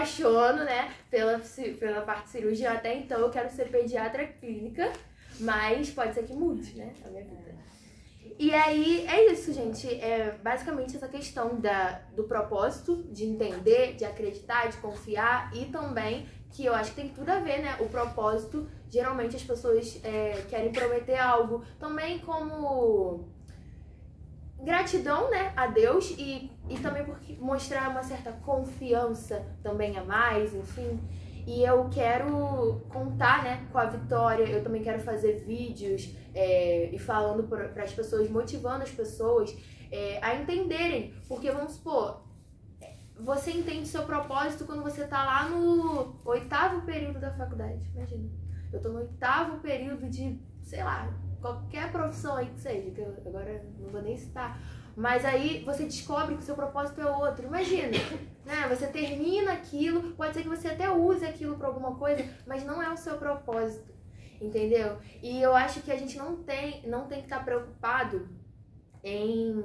apaixono, né, pela parte cirúrgica. Até então eu quero ser pediatra clínica, mas pode ser que mude, né, a minha vida. E aí, é isso, gente. É basicamente essa questão do propósito, de entender, de acreditar, de confiar e também que eu acho que tem tudo a ver, né? O propósito, geralmente as pessoas querem prometer algo também como gratidão, né, a Deus e também porque mostrar uma certa confiança também a mais, enfim. E eu quero contar, né, com a Vitória, eu também quero fazer vídeos e falando para as pessoas, motivando as pessoas a entenderem. Porque, vamos supor, você entende seu propósito quando você tá lá no 8º período da faculdade, imagina. Eu tô no 8º período de, sei lá, qualquer profissão aí que seja, que eu agora não vou nem citar. Mas aí você descobre que o seu propósito é outro. Imagina, né? Você termina aquilo, pode ser que você até use aquilo para alguma coisa, mas não é o seu propósito, entendeu? E eu acho que a gente não tem que estar preocupado em...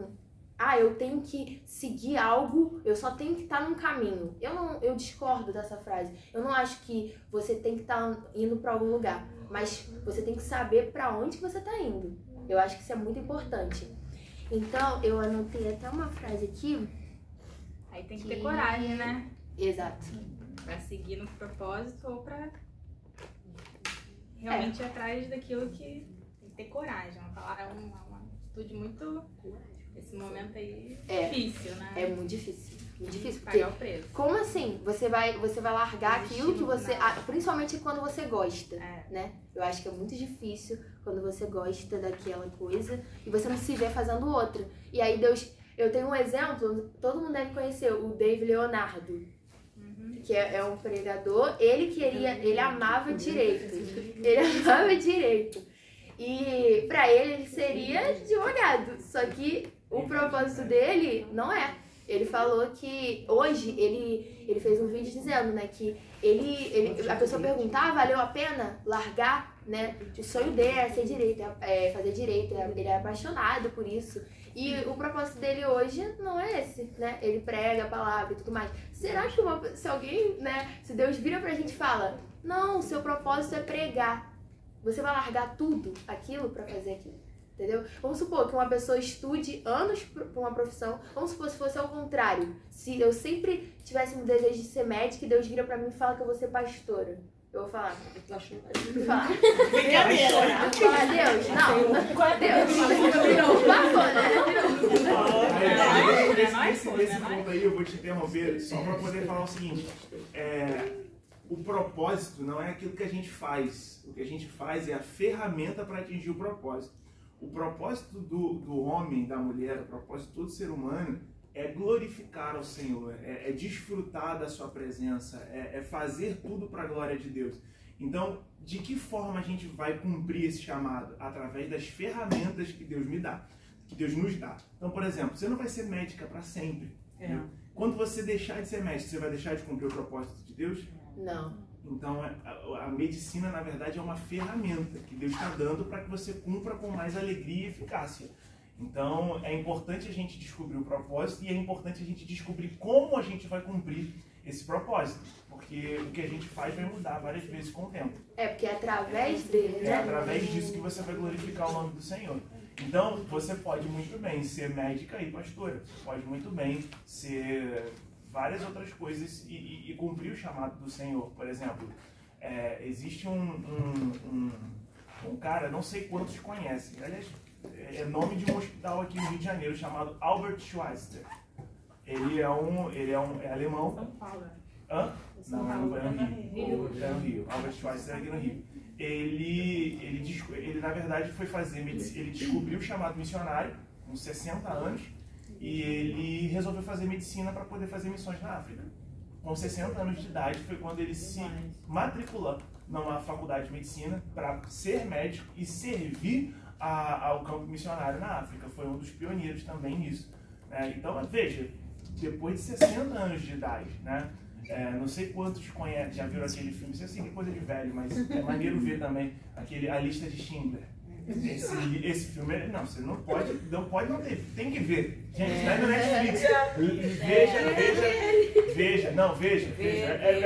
eu tenho que seguir algo, eu só tenho que estar num caminho. Eu discordo dessa frase. Eu não acho que você tem que estar indo para algum lugar, mas você tem que saber para onde você está indo. Eu acho que isso é muito importante. Então, eu anotei até uma frase aqui. Aí tem que ter coragem, né? Exato. Pra seguir no propósito ou pra realmente ir atrás daquilo que tem que ter coragem. É uma atitude muito... Esse momento aí é difícil, né? É muito difícil. Muito difícil. Porque, pagar o preço. Como assim? Você vai largar aquilo que você... principalmente quando você gosta, né? Eu acho que é muito difícil quando você gosta daquela coisa e você não se vê fazendo outra. E aí Deus... Eu tenho um exemplo, todo mundo deve conhecer, o Dave Leonardo. Que é um pregador. Ele amava direito. Ele amava direito. E pra ele seria advogado. Só que o propósito dele não é. Ele falou que hoje ele fez um vídeo dizendo, né, que a pessoa perguntar, valeu a pena largar, né? O sonho dele era ser direito, fazer direito, ele é apaixonado por isso. E o propósito dele hoje não é esse, né? Ele prega a palavra e tudo mais. Será que se alguém, né, se Deus vira pra gente e fala, não, seu propósito é pregar, você vai largar tudo aquilo pra fazer aquilo? Entendeu? Vamos supor que uma pessoa estude anos para uma profissão. Vamos supor se fosse ao contrário. Se eu sempre tivesse um desejo de ser médica e Deus vira pra mim e fala que eu vou ser pastora. Eu vou falar. Vou falar. Brincadeira. Vou falar, Deus, não. Deus. Por favor, né? Nesse ponto aí eu vou te interromper só para poder falar o seguinte. O propósito não é aquilo que a gente faz. O que a gente faz é a ferramenta para atingir o propósito. O propósito do homem, da mulher, o propósito de todo ser humano é glorificar ao Senhor, é desfrutar da sua presença, é fazer tudo para a glória de Deus. Então, de que forma a gente vai cumprir esse chamado? Através das ferramentas que Deus me dá, que Deus nos dá. Então, por exemplo, você não vai ser médica para sempre. Quando você deixar de ser médica, você vai deixar de cumprir o propósito de Deus? Não. Então, a medicina, na verdade, é uma ferramenta que Deus está dando para que você cumpra com mais alegria e eficácia. Então, é importante a gente descobrir o propósito e é importante a gente descobrir como a gente vai cumprir esse propósito. Porque o que a gente faz vai mudar várias vezes com o tempo. Porque é através dele, né? É através disso que você vai glorificar o nome do Senhor. Então, você pode muito bem ser médica e pastora. Você pode muito bem ser... várias outras coisas e cumprir o chamado do Senhor. Por exemplo, existe um cara, não sei quantos conhecem, aliás, é nome de um hospital aqui no Rio de Janeiro chamado Albert Schweitzer. Ele é alemão. São Paulo. Hã? Não, é no Rio. Albert Schweitzer é aqui no Rio. Ele na verdade foi fazer medicina, ele descobriu o chamado missionário com 60 anos. E ele resolveu fazer medicina para poder fazer missões na África. Com 60 anos de idade foi quando ele se matriculou numa faculdade de medicina para ser médico e servir ao campo missionário na África. Foi um dos pioneiros também nisso. Então, veja, depois de 60 anos de idade, né? Não sei quantos conhecem, já viram aquele filme, isso assim, que coisa de velho, mas é maneiro ver também A Lista de Schindler. Esse filme, não, você não pode não ter, tem que ver. Gente, tá aí no Netflix. Veja.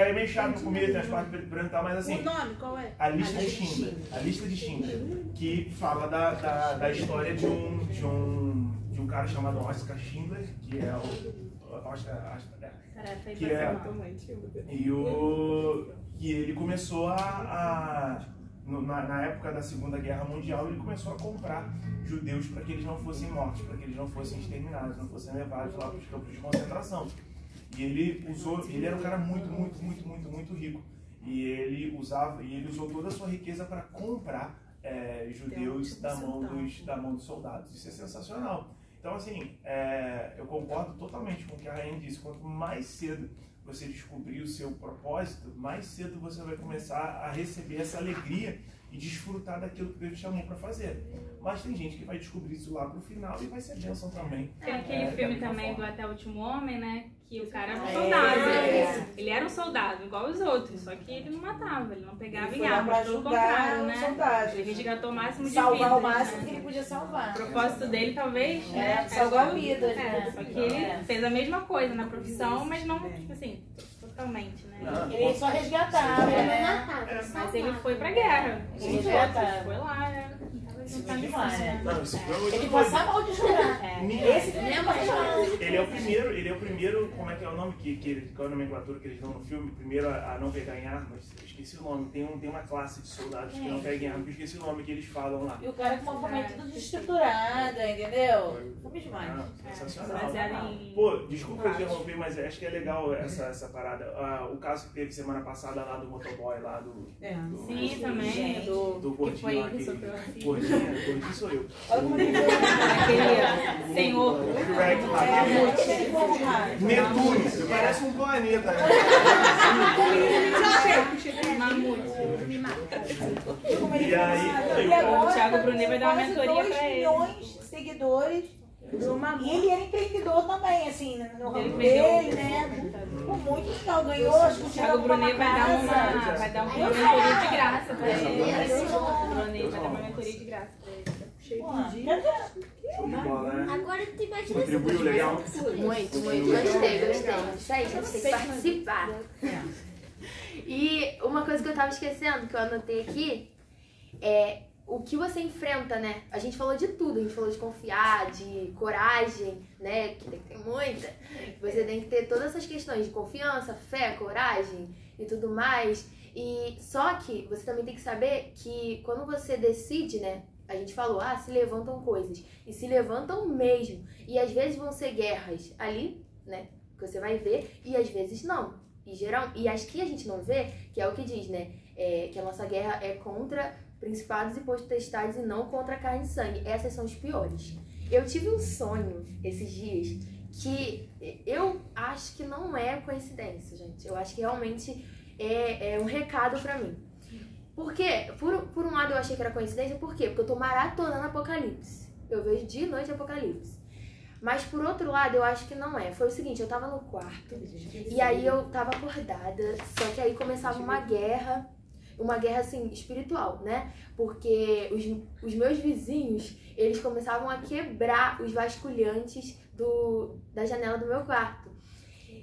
É meio chato no começo, tem as partes brancas e tal, mas assim... O nome, qual é? A Lista de Schindler, que fala da história de um cara chamado Oscar Schindler, que é o Oscar, que é... E ele começou na época da Segunda Guerra Mundial, ele começou a comprar judeus para que eles não fossem mortos, para que eles não fossem exterminados, não fossem levados lá para os campos de concentração. E ele era um cara muito rico. E ele usou toda a sua riqueza para comprar judeus da mão dos soldados. Isso é sensacional. Então, assim, eu concordo totalmente com o que a Rainha disse. Quanto mais cedo você descobrir o seu propósito, mais cedo você vai começar a receber essa alegria e desfrutar daquilo que Deus te chamou para fazer. Mas tem gente que vai descobrir isso lá pro final e vai ser bênção também. Tem aquele filme também do Até o Último Homem, né? Que o cara era um soldado. Ele era um soldado, igual os outros, só que ele não matava, ele não pegava em armas, pelo contrário, né? Ele resgatou o máximo de vidas. Salvar o máximo que ele podia salvar. O propósito dele, talvez, né? Salvar vidas, né? Só que ele fez a mesma coisa na profissão, mas não, tipo assim, totalmente, né? Ele só resgatava, né? Mas ele foi pra guerra. Ele foi lá, né? Ele passa mal de chorar. Esse filme ele é o primeiro, como é que é o nome qual é a nomenclatura que eles dão no filme? Primeiro a não pegar em armas, eu esqueci o nome, tem uma classe de soldados que não pegam em armas, eu esqueci o nome que eles falam lá. E o cara com uma família tudo desestruturada, entendeu? Filme demais. Sensacional. Pô, desculpa eu interromper, mas acho que é legal essa parada. O caso que teve semana passada lá do motoboy, lá do sim, também. Do gordinho aqui. Gordinho sou eu. Aquele senhor. Netuno, parece um planeta. E aí, o Thiago Brunet vai dar uma mentoria pra ele. 2 milhões de seguidores. E ele era empreendedor também, assim, no ramo dele, né? Ficou muito legal, ganhou, acho que o Thiago Brunet vai dar uma mentoria de graça pra ele. O Brunet vai dar uma mentoria de graça pra ele. Show de bola, né? Agora tu imagina. Contribuiu legal? Muito. Gostei. Isso aí, a gente tem que participar. E uma coisa que eu tava esquecendo, que eu anotei aqui, é o que você enfrenta, né? A gente falou de tudo, a gente falou de confiar, de coragem, né? Que tem que ter muita. Você tem que ter todas essas questões de confiança, fé, coragem e tudo mais. E só que você também tem que saber que quando você decide, né? A gente falou, se levantam coisas. E se levantam mesmo. E às vezes vão ser guerras ali, né? Que você vai ver, e às vezes não. E as que a gente não vê, que é o que diz, né? Que a nossa guerra é contra principados e potestades e não contra carne e sangue. Essas são os piores. Eu tive um sonho esses dias que eu acho que não é coincidência, gente. Eu acho que realmente é um recado pra mim. Porque, por um lado eu achei que era coincidência, por quê? Porque eu tô maratonando Apocalipse. Eu vejo dia e noite Apocalipse. Mas por outro lado, eu acho que não é. Foi o seguinte, eu tava no quarto, e aí eu tava acordada, só que aí começava uma guerra assim, espiritual, né? Porque os meus vizinhos, eles começavam a quebrar os vasculhantes da janela do meu quarto.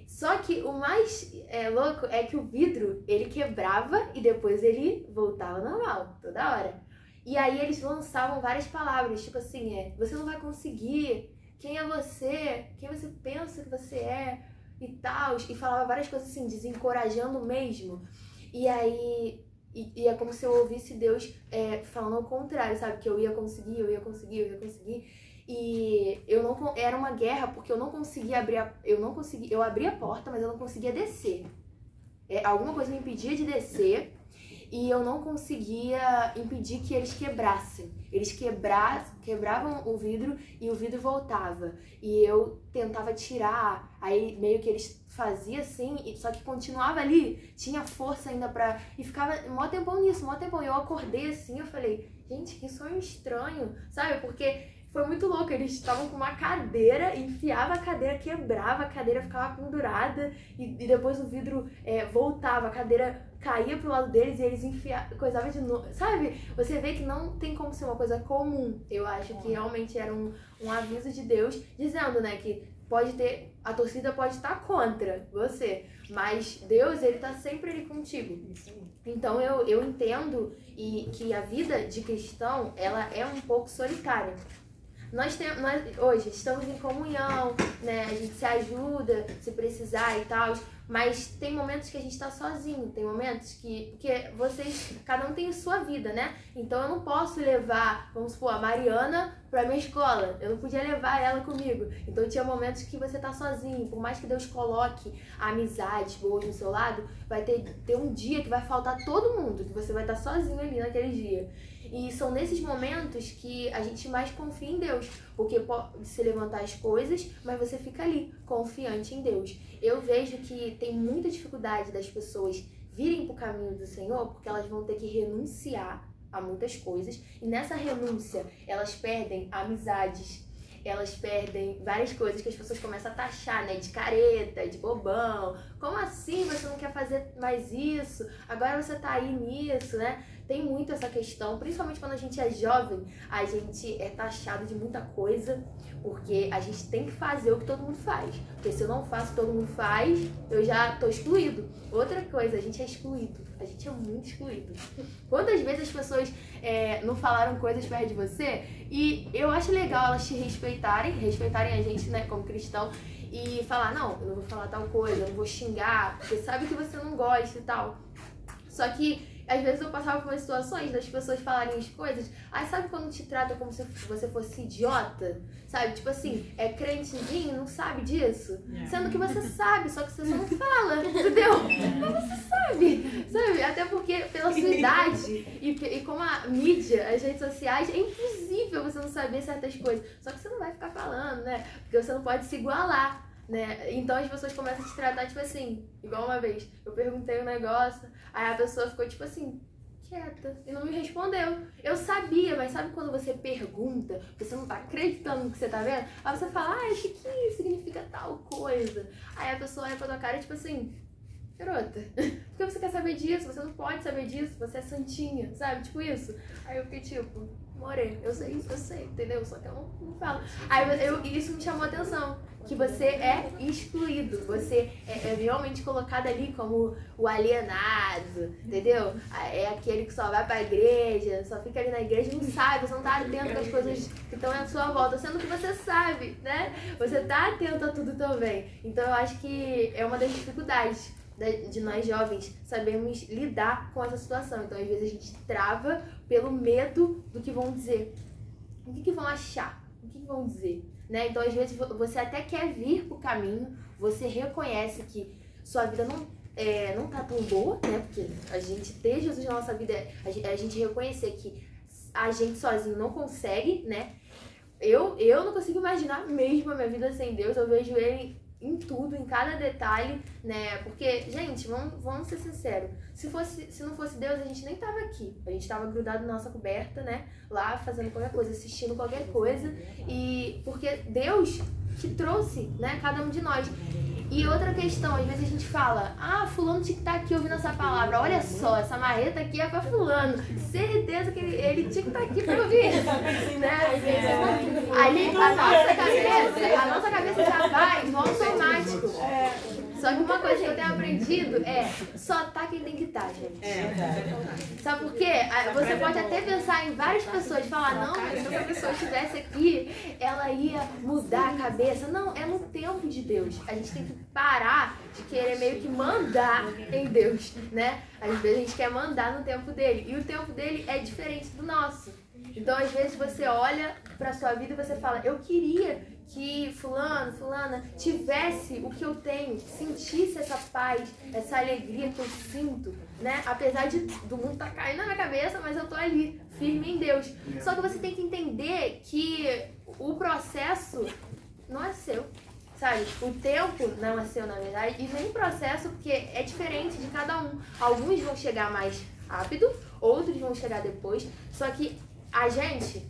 Só que o mais louco é que o vidro, ele quebrava e depois ele voltava ao normal, toda hora. E aí eles lançavam várias palavras, tipo assim, você não vai conseguir, quem é você? Quem você pensa que você é? E tal. E falava várias coisas assim, desencorajando mesmo. E aí, é como se eu ouvisse Deus falando ao contrário, sabe? Que eu ia conseguir. E era uma guerra porque eu não conseguia eu abria a porta, mas eu não conseguia descer. Alguma coisa me impedia de descer e eu não conseguia impedir que eles quebrassem. Eles quebravam o vidro e o vidro voltava. E eu tentava tirar, aí meio que eles faziam assim, só que continuava ali, tinha força ainda pra... E ficava mó tempão nisso, mó tempão. E eu acordei assim, eu falei, gente, que sonho estranho, sabe? Porque foi muito louco. Eles estavam com uma cadeira, enfiava a cadeira, quebrava, a cadeira ficava pendurada e depois o vidro voltava, a cadeira caía pro lado deles e eles coisavam de novo. Sabe? Você vê que não tem como ser uma coisa comum. Eu acho que realmente era um aviso de Deus dizendo, né, que a torcida pode estar contra você, mas Deus, ele tá sempre ali contigo. Então eu entendo que a vida de cristão, ela é um pouco solitária. Nós hoje estamos em comunhão, né? A gente se ajuda se precisar e tal, mas tem momentos que a gente tá sozinho, tem momentos que cada um tem a sua vida, né? Então eu não posso levar, vamos supor, a Mariana pra minha escola, eu não podia levar ela comigo. Então tinha momentos que você tá sozinho, por mais que Deus coloque amizades boas no seu lado, vai ter um dia que vai faltar todo mundo, que você vai estar sozinho ali naquele dia. E são nesses momentos que a gente mais confia em Deus, porque pode se levantar as coisas, mas você fica ali, confiante em Deus. Eu vejo que tem muita dificuldade das pessoas virem para o caminho do Senhor, porque elas vão ter que renunciar a muitas coisas, e nessa renúncia elas perdem amizades, elas perdem várias coisas que as pessoas começam a taxar, né? De careta, de bobão. Como assim você não quer fazer mais isso? Agora você tá aí nisso, né? Tem muito essa questão, principalmente quando a gente é jovem, a gente é taxado de muita coisa, porque a gente tem que fazer o que todo mundo faz. Porque se eu não faço o que todo mundo faz, eu já tô excluído. Outra coisa, a gente é excluído. A gente é muito excluído. Quantas vezes as pessoas não falaram coisas perto de você? E eu acho legal elas te respeitarem a gente, né, como cristão, e falar, não, eu não vou falar tal coisa, eu não vou xingar, porque sabe que você não gosta e tal. Só que às vezes eu passava por umas situações das pessoas falarem as coisas, sabe quando te trata como se você fosse idiota? Sabe? Tipo assim, é crentezinho, não sabe disso? Sendo que você sabe, só que você só não fala, entendeu? Mas você sabe? Até porque pela sua idade e como a mídia, as redes sociais, é impossível você não saber certas coisas. Só que você não vai ficar falando, né? Porque você não pode se igualar. Né? Então as pessoas começam a te tratar tipo assim, igual uma vez, eu perguntei um negócio, aí a pessoa ficou tipo assim, quieta, e não me respondeu. Eu sabia, mas sabe quando você pergunta, você não tá acreditando no que você tá vendo? Aí você fala, acho que significa tal coisa. Aí a pessoa olha pra tua cara e tipo assim, garota, por que você quer saber disso? Você não pode saber disso, você é santinha, sabe? Tipo isso. Aí eu fiquei tipo, more, eu sei, entendeu? Só que eu não falo. Aí isso me chamou a atenção, que você é excluído, você é realmente colocado ali como o alienado, entendeu? É aquele que só vai pra igreja, só fica ali na igreja e não sabe, você não tá atento às coisas que estão à sua volta, sendo que você sabe, né? Você tá atento a tudo também. Então eu acho que é uma das dificuldades de nós jovens sabermos lidar com essa situação. Então às vezes a gente trava pelo medo do que vão dizer. O que vão achar? O que vão dizer? Né? Então às vezes você até quer vir pro caminho, você reconhece que sua vida não tá tão boa, né? Porque a gente ter Jesus na nossa vida, a gente reconhecer que a gente sozinho não consegue, né? Eu não consigo imaginar mesmo a minha vida sem Deus. Eu vejo Ele em tudo, em cada detalhe, né? Porque, gente, vamos ser sinceros, se não fosse Deus, a gente nem tava aqui. A gente tava grudado na nossa coberta, né? Lá fazendo qualquer coisa, assistindo qualquer coisa. E porque Deus que trouxe, né, cada um de nós. E outra questão, às vezes a gente fala, fulano tinha que estar aqui ouvindo essa palavra, olha só, essa marreta aqui é pra fulano, certeza que ele tinha que estar aqui pra ouvir, né? Aí a nossa cabeça já vai no automático. Só que uma coisa que eu tenho aprendido só tá quem tem que estar, gente. Sabe por quê? Você pode até pensar em várias pessoas e falar, não, mas se essa pessoa estivesse aqui, ela ia mudar a cabeça. Não, é no tempo de Deus. A gente tem que parar de querer meio que mandar em Deus, né? Às vezes a gente quer mandar no tempo dele. E o tempo dele é diferente do nosso. Então, às vezes, você olha pra sua vida e você fala, eu queria que fulana tivesse o que eu tenho, sentisse essa paz, essa alegria que eu sinto, né? Apesar do mundo estar caindo na minha cabeça, mas eu tô ali, firme em Deus. Só que você tem que entender que o processo não é seu, sabe? O tempo não é seu, na verdade, e nem o processo, porque é diferente de cada um. Alguns vão chegar mais rápido, outros vão chegar depois, só que a gente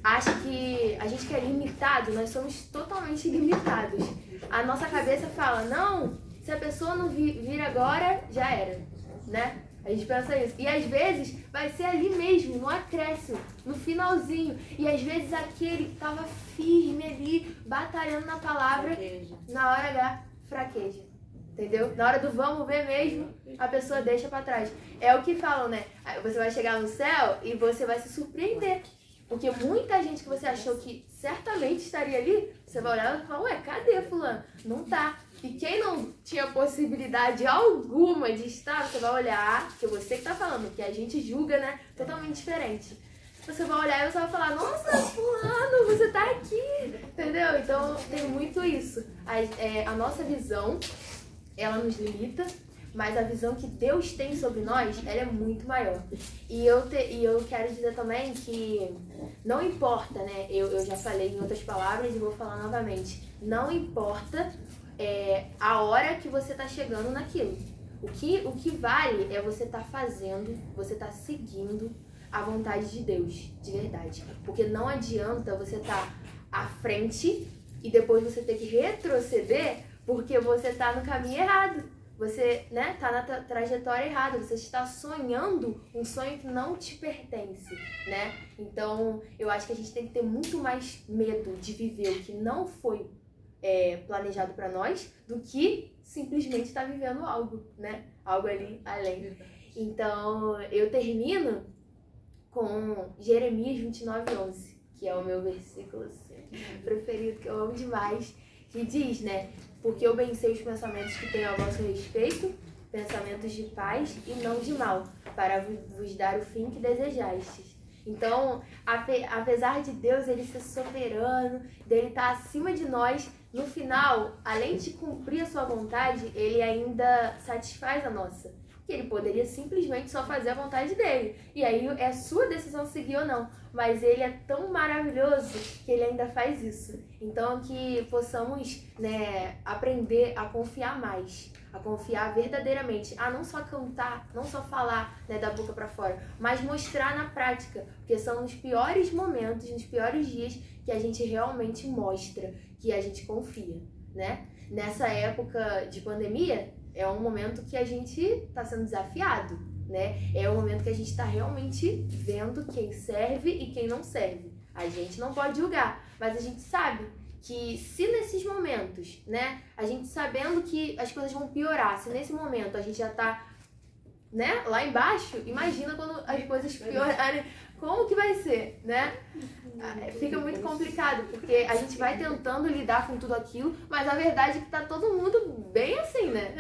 acha que a gente que é limitado, nós somos totalmente limitados. A nossa cabeça fala, não, se a pessoa não vir agora, já era, né? A gente pensa isso. E às vezes vai ser ali mesmo, no acréscimo, no finalzinho. E às vezes aquele que estava firme ali, batalhando na palavra, na hora H, fraqueja. Entendeu? Na hora do vamos ver mesmo, a pessoa deixa pra trás. É o que falam, né? Você vai chegar no céu e você vai se surpreender. Porque muita gente que você achou que certamente estaria ali, você vai olhar e falar, ué, cadê fulano? Não tá. E quem não tinha possibilidade alguma de estar, você vai olhar, que você que tá falando, que a gente julga, né? Totalmente diferente. Você vai olhar e você vai falar, nossa, fulano, você tá aqui. Entendeu? Então tem muito isso. A nossa visão, ela nos limita, mas a visão que Deus tem sobre nós, ela é muito maior. E eu quero dizer também que não importa, né? Eu já falei em outras palavras e vou falar novamente. Não importa a hora que você está chegando naquilo. O que vale é você estar fazendo, você estar seguindo a vontade de Deus, de verdade. Porque não adianta você estar à frente e depois você ter que retroceder porque você está no caminho errado. Você, né, tá na trajetória errada, você está sonhando um sonho que não te pertence, né? Então, eu acho que a gente tem que ter muito mais medo de viver o que não foi planejado para nós do que simplesmente estar vivendo algo, né? Algo ali além. Então, eu termino com Jeremias 29:11, que é o meu versículo assim, preferido, que eu amo demais, que diz, né? Porque eu bem sei os pensamentos que tenho a vosso respeito, pensamentos de paz e não de mal, para vos dar o fim que desejastes. Então, apesar de Deus ele ser soberano, dele estar acima de nós, no final, além de cumprir a sua vontade, ele ainda satisfaz a nossa. Que ele poderia simplesmente só fazer a vontade dele. E aí é sua decisão seguir ou não. Mas ele é tão maravilhoso que ele ainda faz isso. Então que possamos, né, aprender a confiar mais. A confiar verdadeiramente. A não só cantar, não só falar, né, da boca pra fora. Mas mostrar na prática. Porque são nos piores momentos, nos piores dias que a gente realmente mostra que a gente confia, né? Nessa época de pandemia, é um momento que a gente está sendo desafiado, né? É um momento que a gente está realmente vendo quem serve e quem não serve. A gente não pode julgar, mas a gente sabe que se nesses momentos, né? A gente sabendo que as coisas vão piorar, se nesse momento a gente já está, né, lá embaixo, imagina quando as coisas piorarem, como que vai ser, né? Fica muito complicado, porque a gente vai tentando lidar com tudo aquilo, mas a verdade é que tá todo mundo bem assim, né?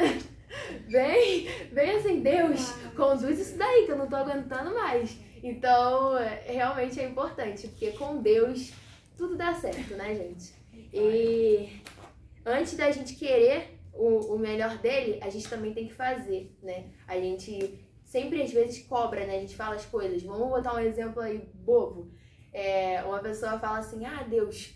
Bem assim, Deus, conduz isso daí, que eu não tô aguentando mais. Então, realmente é importante, porque com Deus tudo dá certo, né, gente? E antes da gente querer o melhor dele, a gente também tem que fazer, né? A gente sempre, às vezes, cobra, né? A gente fala as coisas. Vamos botar um exemplo aí, bobo. Uma pessoa fala assim, ah, Deus,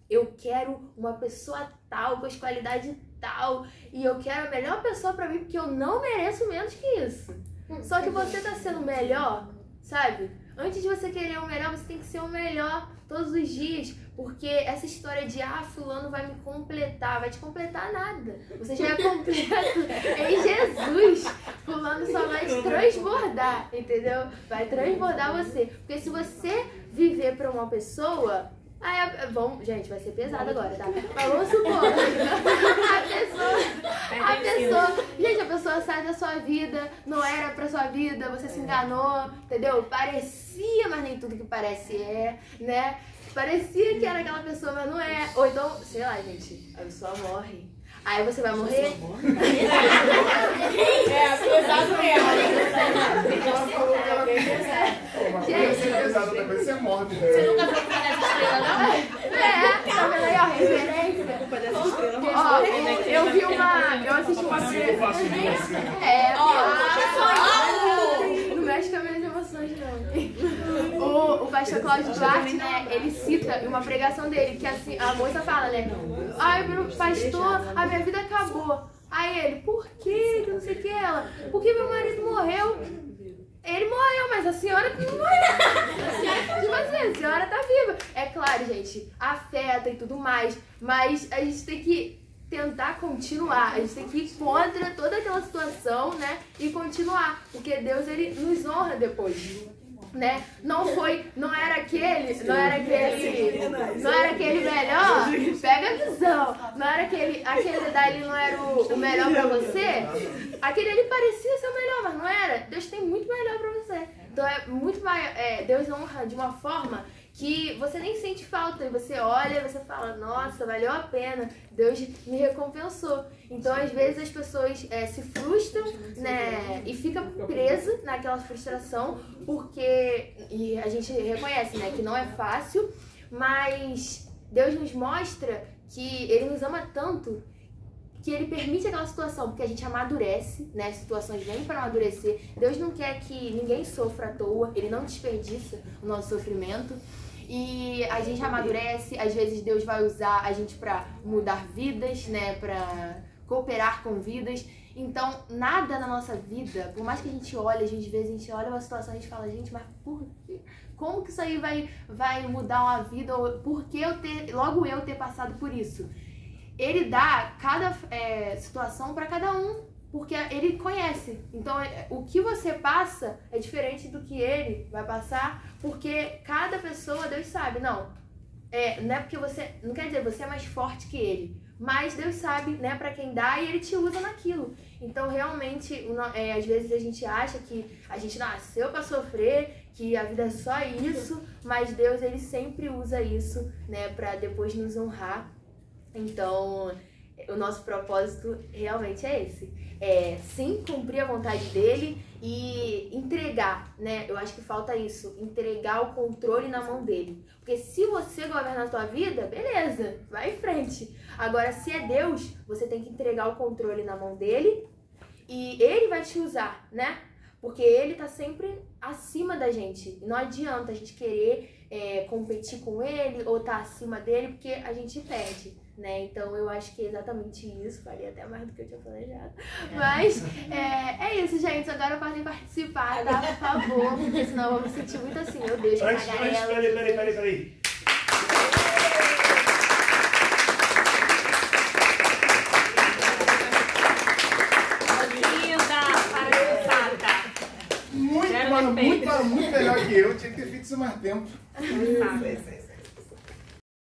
eu quero uma pessoa tal, com as qualidades tal, e eu quero a melhor pessoa pra mim, porque eu não mereço menos que isso. Só que você tá sendo melhor, sabe? Antes de você querer o melhor, você tem que ser o melhor todos os dias, porque essa história de, fulano vai me completar, vai te completar nada. Você já é completo em Jesus. Fulano só vai te transbordar, entendeu? Vai transbordar você. Porque se você viver pra uma pessoa... gente, vai ser pesado agora, tá? Mas vamos supor, a pessoa sai da sua vida, não era pra sua vida, você se enganou, entendeu? Parecia, mas nem tudo que parece né? Parecia que era aquela pessoa, mas não é. Ou então, sei lá, gente, a pessoa morre. Aí você vai morrer? Pesado mesmo. Você morre. Você nunca foi culpa dessa estrela, não? Tá vendo aí, ó, referência? Culpa dessa estrela. Eu assisti uma série. Não mexe com as minhas emoções, não. O pastor Cláudio Duarte, né, ele cita em uma pregação dele, que assim, a moça fala, né, ai, meu pastor, a minha vida acabou. Aí ele, por quê? Que não sei o que ela. Porque meu marido morreu. Ele morreu. morreu, mas a senhora não morreu. Tipo assim, a senhora tá viva. É claro, gente, afeta e tudo mais, mas a gente tem que tentar continuar, a gente tem que ir contra toda aquela situação, né, e continuar, porque Deus, ele nos honra depois, né, não era aquele melhor, pega a visão, não era aquele dali não era o melhor pra você, aquele ali parecia ser o melhor, mas não era, Deus tem muito melhor pra você, então é muito mais, Deus honra de uma forma que você nem sente falta, e você olha e você fala, nossa, valeu a pena, Deus me recompensou. Então, às vezes, as pessoas se frustram, né, e ficam presas naquela frustração, porque, e a gente reconhece, né, que não é fácil, mas Deus nos mostra que Ele nos ama tanto, que Ele permite aquela situação, porque a gente amadurece, né, as situações vêm para amadurecer. Deus não quer que ninguém sofra à toa, Ele não desperdiça o nosso sofrimento. E a gente amadurece, às vezes Deus vai usar a gente para mudar vidas, né, para cooperar com vidas. Então, nada na nossa vida, por mais que a gente olhe, às vezes a gente olha uma situação e a gente fala, gente, mas por quê? Como que isso aí vai mudar uma vida? Ou por que logo eu ter passado por isso? Ele dá cada situação para cada um, porque ele conhece. Então, o que você passa é diferente do que ele vai passar, porque cada pessoa, Deus sabe, não é porque você, não quer dizer, você é mais forte que ele, mas Deus sabe, né, para quem dá, e Ele te usa naquilo. Então, realmente, às vezes a gente acha que a gente nasceu para sofrer, que a vida é só isso, mas Deus, Ele sempre usa isso, né, para depois nos honrar. Então, o nosso propósito realmente é esse. Sim, cumprir a vontade dele e entregar, né? Eu acho que falta isso, entregar o controle na mão dele. Porque se você governa a sua vida, beleza, vai em frente. Agora, se é Deus, você tem que entregar o controle na mão dele e ele vai te usar, né? Porque ele tá sempre acima da gente. Não adianta a gente querer competir com ele ou tá acima dele, porque a gente perde, né? Então eu acho que é exatamente isso. Falei até mais do que eu tinha planejado. Mas é isso, gente. Agora podem participar, tá? Por favor, porque senão eu vou me sentir muito assim. Meu Deus, que tagarela. Peraí. Muito melhor que eu, tinha que ter feito isso mais tempo.